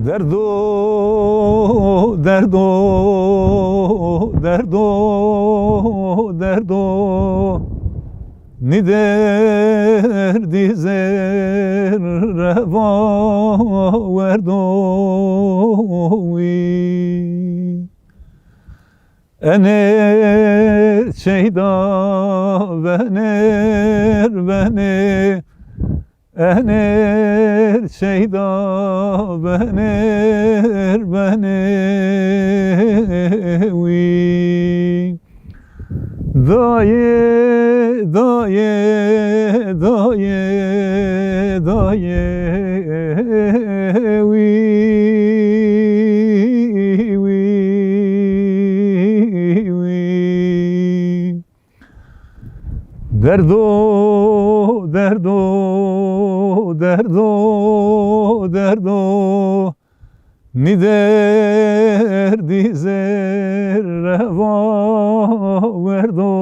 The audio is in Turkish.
Derdo, derdo, derdo, derdo, ni derdi zer reva verdovi. Ener şeyda vener ener şeyda vener daye daye daye daye derdo derdo derdo derdo ni derdi zer reva verdo